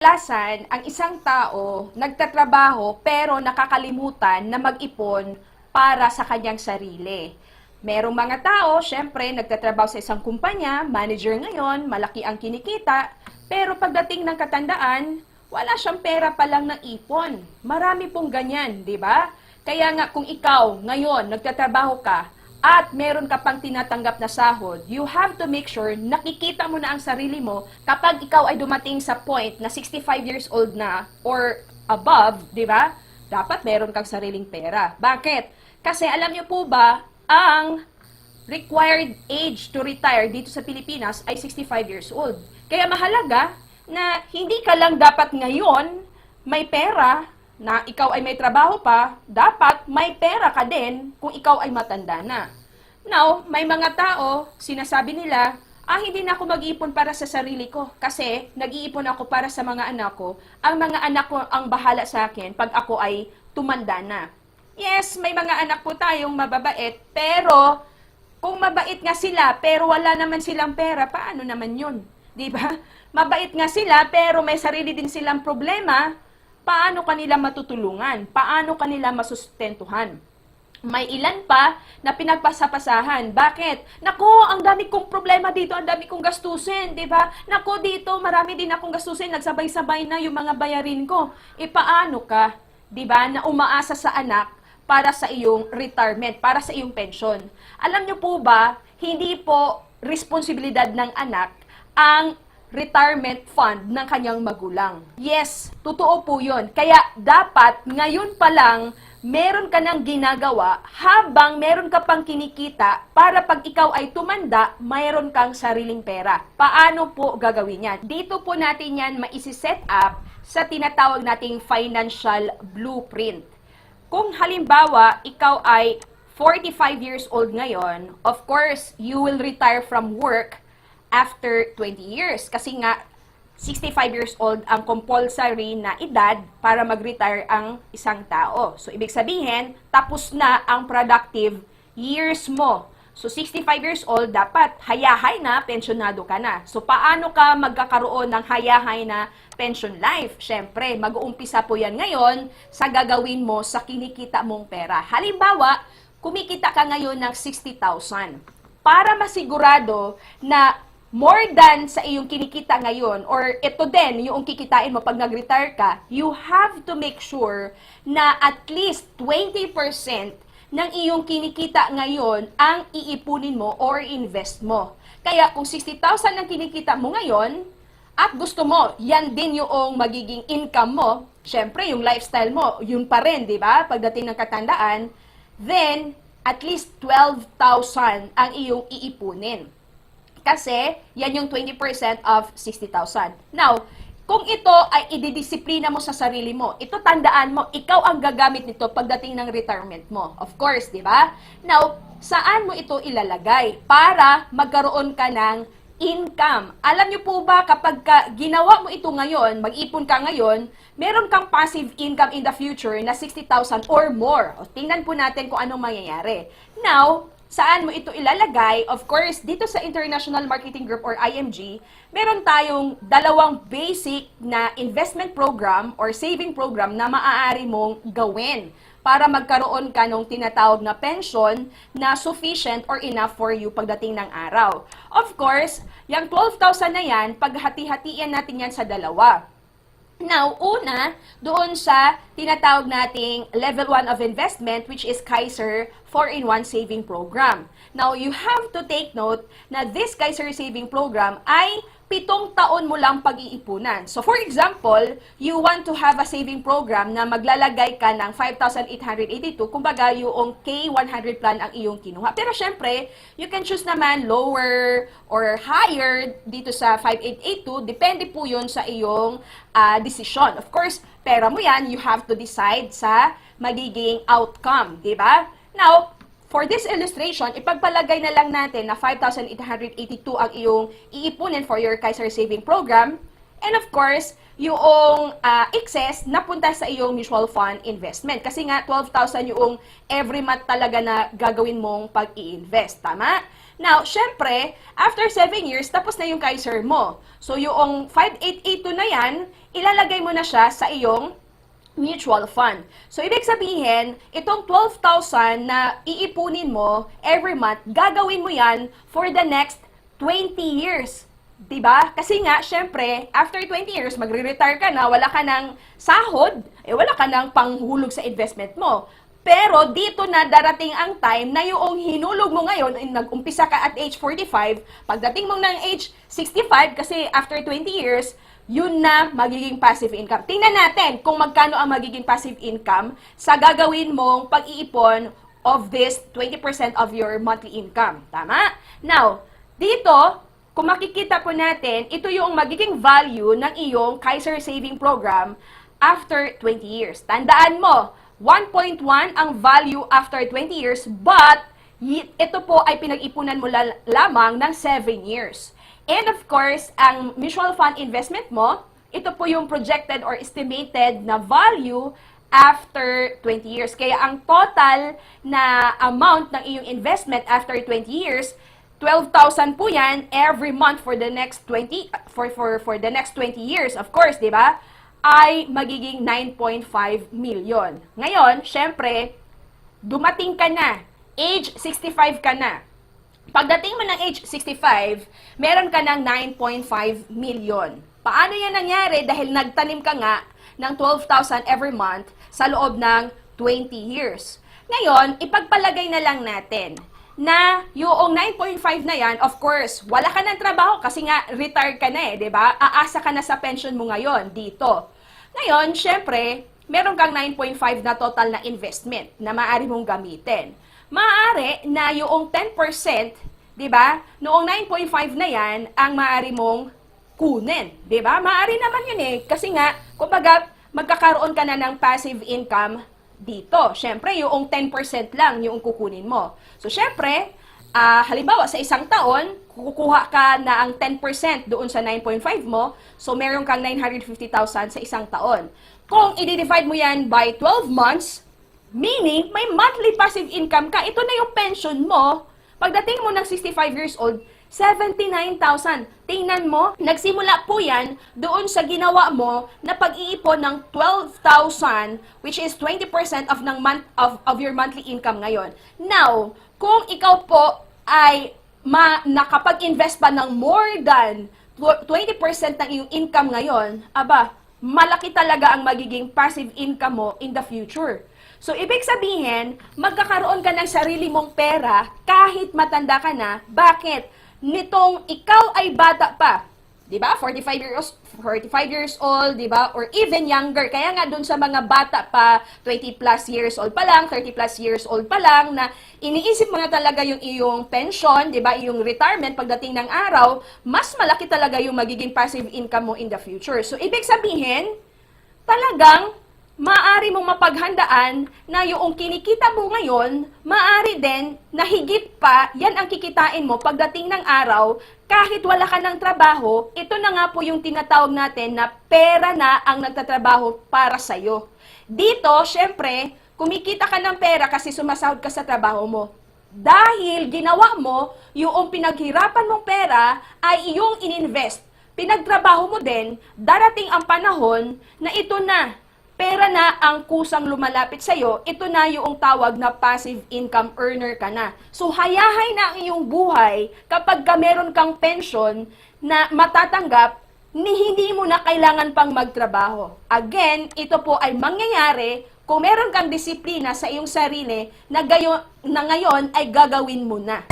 Kadalasan, ang isang tao nagtatrabaho pero nakakalimutan na mag-ipon para sa kanyang sarili. Merong mga tao, syempre, nagtatrabaho sa isang kumpanya, manager ngayon, malaki ang kinikita, pero pagdating ng katandaan, wala siyang pera pa lang ng ipon. Marami pong ganyan, di ba? Kaya nga kung ikaw ngayon nagtatrabaho ka, at meron ka pang tinatanggap na sahod, you have to make sure nakikita mo na ang sarili mo kapag ikaw ay dumating sa point na 65 years old na or above, di ba? Dapat meron kang sariling pera. Bakit? Kasi alam niyo po ba, ang required age to retire dito sa Pilipinas ay 65 years old. Kaya mahalaga na hindi ka lang dapat ngayon may pera na ikaw ay may trabaho pa, dapat may pera ka din kung ikaw ay matanda na. Now, may mga tao, sinasabi nila, hindi na ako mag-iipon para sa sarili ko kasi nag-iipon ako para sa mga anak ko. Ang mga anak ko ang bahala sa akin pag ako ay tumanda na. Yes, may mga anak po tayong mababait, pero kung mabait nga sila pero wala naman silang pera, paano naman yun? Diba? Mabait nga sila pero may sarili din silang problema, paano kanila matutulungan? Paano kanila masustentuhan? May ilan pa na pinagpasapasahan. Bakit? Naku, ang dami kong problema dito, ang dami kong gastusin, di ba? Naku, dito, marami din akong gastusin, nagsabay-sabay na yung mga bayarin ko. E paano ka, di ba, na umaasa sa anak para sa iyong retirement, para sa iyong pension? Alam niyo po ba, hindi po responsibilidad ng anak ang retirement fund ng kanyang magulang. Yes, totoo po yun. Kaya dapat ngayon pa lang meron ka nang ginagawa habang meron ka pang kinikita para pag ikaw ay tumanda, mayroon kang sariling pera. Paano po gagawin yan? Dito po natin yan maisi-set up sa tinatawag nating financial blueprint. Kung halimbawa, ikaw ay 45 years old ngayon, of course, you will retire from work after 20 years. Kasi nga, 65 years old ang compulsory na edad para mag-retire ang isang tao. So, ibig sabihin, tapos na ang productive years mo. So, 65 years old, dapat hayahay na, pensionado ka na. So, paano ka magkakaroon ng hayahay na pension life? Siyempre, mag-uumpisa po yan ngayon sa gagawin mo sa kinikita mong pera. Halimbawa, kumikita ka ngayon ng 60,000. Para masigurado na more than sa iyong kinikita ngayon, or ito din, yung kikitain mo pag nag-retire ka, you have to make sure na at least 20% ng iyong kinikita ngayon ang iipunin mo or invest mo. Kaya kung 60,000 ang kinikita mo ngayon, at gusto mo, yan din yung magiging income mo, syempre yung lifestyle mo, yun pa rin, di ba? Pagdating ng katandaan, then at least 12,000 ang iyong iipunin. Kasi, yan yung 20% of 60,000. Now, kung ito ay ididisiplina mo sa sarili mo, ito tandaan mo, ikaw ang gagamit nito pagdating ng retirement mo. Of course, di ba? Now, saan mo ito ilalagay para magkaroon ka ng income? Alam niyo po ba, kapag ginawa mo ito ngayon, mag-ipon ka ngayon, meron kang passive income in the future na 60,000 or more. O, tingnan po natin kung anong mangyayari. Now, saan mo ito ilalagay? Of course, dito sa International Marketing Group or IMG, meron tayong dalawang basic na investment program or saving program na maaari mong gawin para magkaroon ka ng tinatawag na pension na sufficient or enough for you pagdating ng araw. Of course, yung 12,000 na yan, paghati-hatian natin yan sa dalawa. Now, una, doon sa tinatawag nating level 1 of investment, which is Kaiser 4-in-1 saving program. Now, you have to take note na this Kaiser saving program ay 7 taon mo lang pag-iipunan. So, for example, you want to have a saving program na maglalagay ka ng 5,882, kumbaga yung K100 plan ang iyong kinuha. Pero syempre, you can choose naman lower or higher dito sa 5,882, depende po yun sa iyong decision. Of course, pera mo yan, you have to decide sa magiging outcome, di ba? Now, for this illustration, ipagpalagay na lang natin na 5,882 ang iyong iipunin for your Kaiser Saving Program. And of course, yung excess napunta sa iyong mutual fund investment. Kasi nga, 12,000 yung every month talaga na gagawin mong pag-i-invest. Tama? Now, syempre, after 7 years, tapos na yung Kaiser mo. So, yung 5882 na yan, ilalagay mo na siya sa iyong mutual fund. So, ibig sabihin, itong 12,000 na iipunin mo every month, gagawin mo yan for the next 20 years. Diba? Kasi nga, syempre, after 20 years, magre-retire ka na, wala ka ng sahod, wala ka ng panghulog sa investment mo. Pero dito na darating ang time na yung hinulog mo ngayon, nag-umpisa ka at age 45, pagdating mo ng age 65, kasi after 20 years, yun na magiging passive income. Tingnan natin kung magkano ang magiging passive income sa gagawin mong pag-iipon of this 20% of your monthly income. Tama? Now, dito, kung makikita po natin, ito yung magiging value ng iyong Kaiser Saving Program after 20 years. Tandaan mo, 1.1 ang value after 20 years, but ito po ay pinag-ipunan mo lamang ng 7 years. And of course, ang mutual fund investment mo, ito po yung projected or estimated na value after 20 years. Kaya ang total na amount ng iyong investment after 20 years, 12,000 po yan every month for the next 20 for the next 20 years, of course, 'di ba? Ay magiging 9.5 million. Ngayon, syempre, dumating ka na, age 65 ka na. Pagdating mo ng age 65, meron ka ng 9.5 million. Paano yan nangyari? Dahil nagtanim ka nga ng 12,000 every month sa loob ng 20 years. Ngayon, ipagpalagay na lang natin na yung 9.5 na yan, of course, wala ka ng trabaho kasi nga retired ka na di ba? Aasa ka na sa pension mo ngayon dito. Ngayon, syempre, meron kang 9.5 na total na investment na maaari mong gamitin. Maaari na yung 10%, di ba? Noong 9.5 na yan, ang maaari mong kunin, di ba? Maaari naman yun kasi nga, kumbaga, magkakaroon ka na ng passive income dito. Syempre, yung 10% lang yung kukunin mo. So, syempre, halimbawa, sa isang taon, kukuha ka na ang 10% doon sa 9.5 mo, so meron kang 950,000 sa isang taon. Kung i-divide mo yan by 12 months, meaning, may monthly passive income ka, ito na yung pension mo, pagdating mo ng 65 years old, 79,000. Tingnan mo, nagsimula po yan doon sa ginawa mo na pag-iipon ng 12,000, which is 20% of your monthly income ngayon. Now, kung ikaw po ay nakapag-invest pa ng more than 20% ng iyong income ngayon, aba, malaki talaga ang magiging passive income mo in the future. So, ibig sabihin, magkakaroon ka ng sarili mong pera kahit matanda ka na. Bakit? Nitong ikaw ay bata pa, 'di ba? 45 years old, 'di ba? Or even younger. Kaya nga doon sa mga bata pa, 20 plus years old pa lang, 30 plus years old pa lang na iniisip mo na talaga yung iyong pension, 'di ba? Yung retirement pagdating ng araw, mas malaki talaga yung magiging passive income mo in the future. So ibig sabihin, talagang maaari mong mapaghandaan na yung kinikita mo ngayon, maaari din na higit pa, yan ang kikitain mo pagdating ng araw, kahit wala ka ng trabaho, ito na nga po yung tinatawag natin na pera na ang nagtatrabaho para sa'yo. Dito, syempre, kumikita ka ng pera kasi sumasahod ka sa trabaho mo. Dahil ginawa mo, yung pinaghirapan mong pera ay iyong ininvest. Pinagtrabaho mo din, darating ang panahon na ito na, pera na ang kusang lumalapit sa'yo, ito na yung tawag na passive income earner ka na. So, hayahay na ang iyong buhay kapag meron kang pension na matatanggap, hindi mo na kailangan pang magtrabaho. Again, ito po ay mangyayari kung meron kang disiplina sa iyong sarili na ngayon ay gagawin mo na.